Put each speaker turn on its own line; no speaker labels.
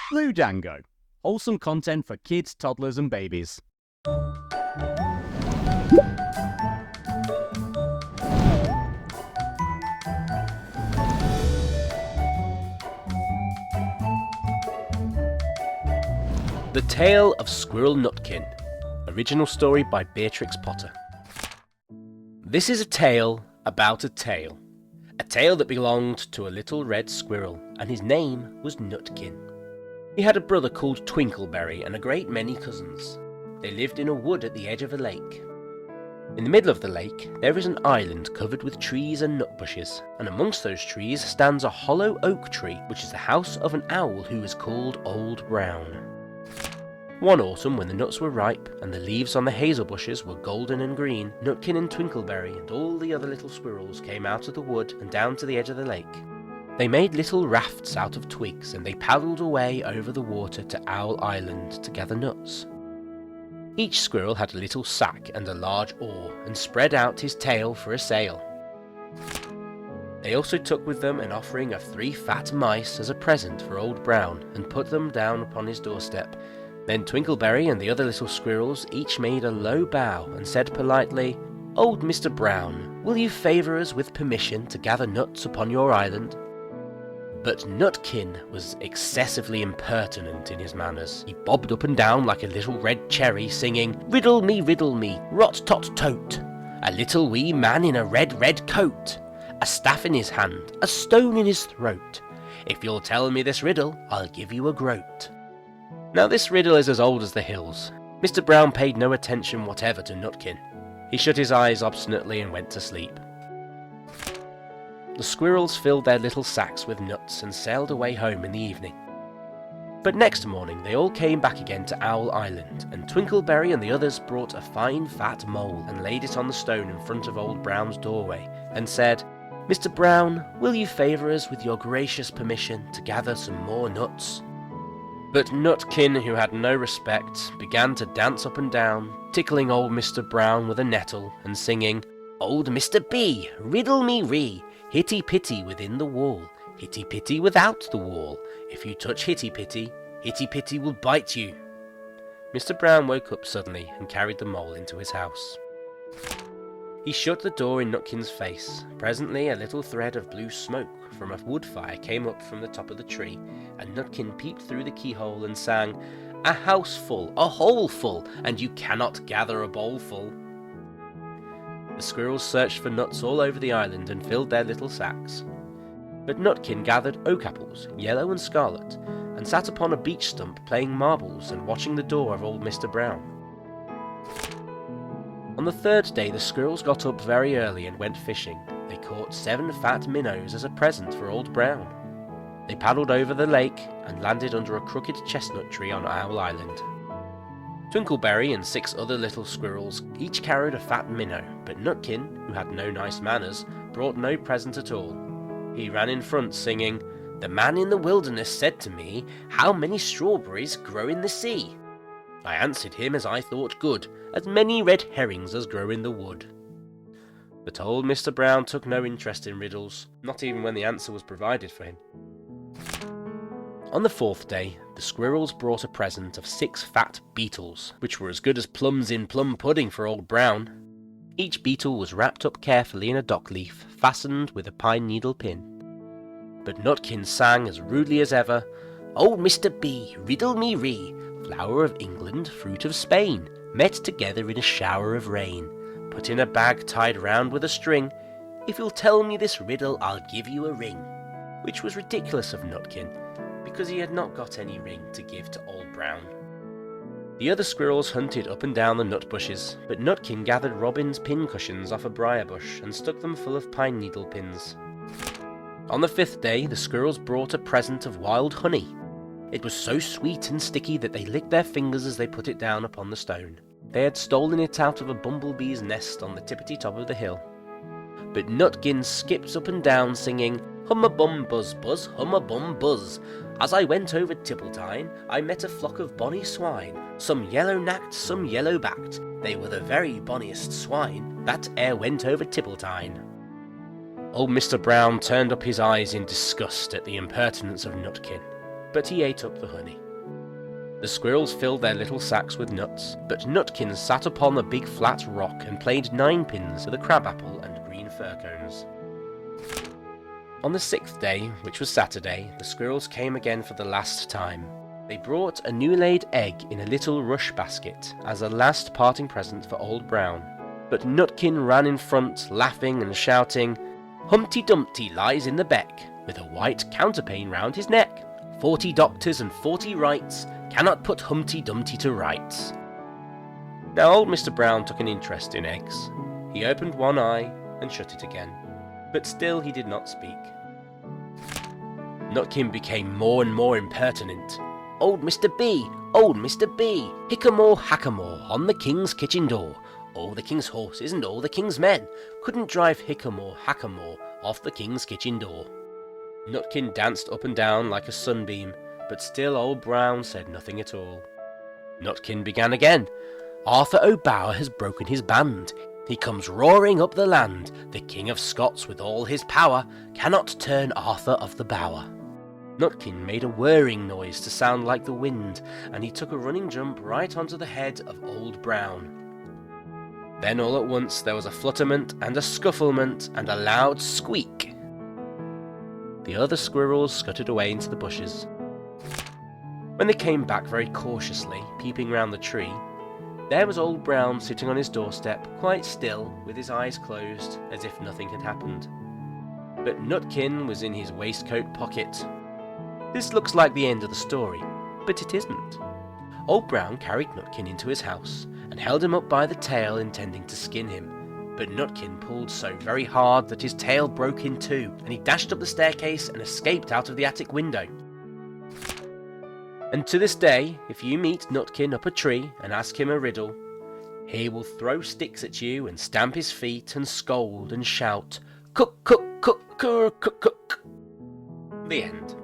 Blue Dango. Wholesome content for kids, toddlers and babies.
The Tale of Squirrel Nutkin. Original story by Beatrix Potter. This is a tale about a tale. A tale that belonged to a little red squirrel, and his name was Nutkin. He had a brother called Twinkleberry and a great many cousins. They lived in a wood at the edge of a lake. In the middle of the lake there is an island covered with trees and nut bushes, and amongst those trees stands a hollow oak tree, which is the house of an owl who is called Old Brown. One autumn, when the nuts were ripe and the leaves on the hazel bushes were golden and green, Nutkin and Twinkleberry and all the other little squirrels came out of the wood and down to the edge of the lake. They made little rafts out of twigs and they paddled away over the water to Owl Island to gather nuts. Each squirrel had a little sack and a large oar and spread out his tail for a sail. They also took with them an offering of 3 fat mice as a present for Old Brown and put them down upon his doorstep. Then Twinkleberry and the other little squirrels each made a low bow and said politely, "Old Mr. Brown, will you favour us with permission to gather nuts upon your island?" But Nutkin was excessively impertinent in his manners. He bobbed up and down like a little red cherry, singing, riddle me, rot-tot-tote, a little wee man in a red coat, a staff in his hand, a stone in his throat. If you'll tell me this riddle, I'll give you a groat. Now this riddle is as old as the hills. Mr. Brown paid no attention whatever to Nutkin. He shut his eyes obstinately and went to sleep. The squirrels filled their little sacks with nuts and sailed away home in the evening. But next morning they all came back again to Owl Island, and Twinkleberry and the others brought a fine fat mole and laid it on the stone in front of Old Brown's doorway, and said, "Mr. Brown, will you favour us with your gracious permission to gather some more nuts?" But Nutkin, who had no respect, began to dance up and down, tickling old Mr. Brown with a nettle, and singing, "Old Mr. B, riddle me ree, hitty-pitty within the wall, hitty-pitty without the wall. If you touch hitty-pitty, hitty-pitty will bite you." Mr. Brown woke up suddenly and carried the mole into his house. He shut the door in Nutkin's face. Presently a little thread of blue smoke from a wood fire came up from the top of the tree, and Nutkin peeped through the keyhole and sang, "A house full, a hole full, and you cannot gather a bowl full." The squirrels searched for nuts all over the island and filled their little sacks. But Nutkin gathered oak apples, yellow and scarlet, and sat upon a beech stump playing marbles and watching the door of old Mr. Brown. On the 3rd day the squirrels got up very early and went fishing. They caught 7 fat minnows as a present for Old Brown. They paddled over the lake and landed under a crooked chestnut tree on Owl Island. Twinkleberry and 6 other little squirrels each carried a fat minnow, but Nutkin, who had no nice manners, brought no present at all. He ran in front singing, "The man in the wilderness said to me, 'How many strawberries grow in the sea?' I answered him as I thought good, 'As many red herrings as grow in the wood.'" But old Mr. Brown took no interest in riddles, not even when the answer was provided for him. On the 4th day, the squirrels brought a present of 6 fat beetles, which were as good as plums in plum pudding for Old Brown. Each beetle was wrapped up carefully in a dock leaf, fastened with a pine needle pin. But Nutkin sang as rudely as ever, "Old Mr. B, riddle me ree, flower of England, fruit of Spain, met together in a shower of rain, put in a bag tied round with a string. If you'll tell me this riddle, I'll give you a ring," which was ridiculous of Nutkin, because he had not got any ring to give to Old Brown. The other squirrels hunted up and down the nut bushes, but Nutkin gathered robin's pin cushions off a briar bush and stuck them full of pine needle pins. On the 5th day, the squirrels brought a present of wild honey. It was so sweet and sticky that they licked their fingers as they put it down upon the stone. They had stolen it out of a bumblebee's nest on the tippity-top of the hill. But Nutkin skipped up and down singing, "Hum-a-bum buzz buzz, hum-a-bum buzz. As I went over Tippletine, I met a flock of bonny swine, some yellow-nacked, some yellow-backed. They were the very bonniest swine that e'er went over Tippletine." Old Mr. Brown turned up his eyes in disgust at the impertinence of Nutkin. but he ate up the honey. The squirrels filled their little sacks with nuts, but Nutkin sat upon a big flat rock and played ninepins with a crabapple and green fir cones. On the 6th day, which was Saturday, the squirrels came again for the last time. They brought a new-laid egg in a little rush basket as a last parting present for Old Brown. But Nutkin ran in front, laughing and shouting, "Humpty Dumpty lies in the beck, with a white counterpane round his neck. 40 doctors and 40 wrights cannot put Humpty Dumpty to rights." Now old Mr. Brown took an interest in eggs. He opened one eye and shut it again, but still he did not speak. Nutkin became more and more impertinent. "Old Mr. B, old Mr. B, hickamore hackamore on the king's kitchen door. All the king's horses and all the king's men couldn't drive hickamore hackamore off the king's kitchen door." Nutkin danced up and down like a sunbeam, but still Old Brown said nothing at all. Nutkin began again. "Arthur O'Bower has broken his band. He comes roaring up the land. The King of Scots with all his power cannot turn Arthur of the Bower." Nutkin made a whirring noise to sound like the wind, and he took a running jump right onto the head of Old Brown. Then all at once there was a flutterment and a scufflement and a loud squeak. The other squirrels scuttered away into the bushes. When they came back very cautiously, peeping round the tree, there was Old Brown sitting on his doorstep, quite still, with his eyes closed, as if nothing had happened. But Nutkin was in his waistcoat pocket. This looks like the end of the story, but it isn't. Old Brown carried Nutkin into his house, and held him up by the tail, intending to skin him. But Nutkin pulled so very hard that his tail broke in two, and he dashed up the staircase and escaped out of the attic window. And to this day, if you meet Nutkin up a tree and ask him a riddle, he will throw sticks at you and stamp his feet and scold and shout, "Cook, cook, cook, cook, cook, cook." The end.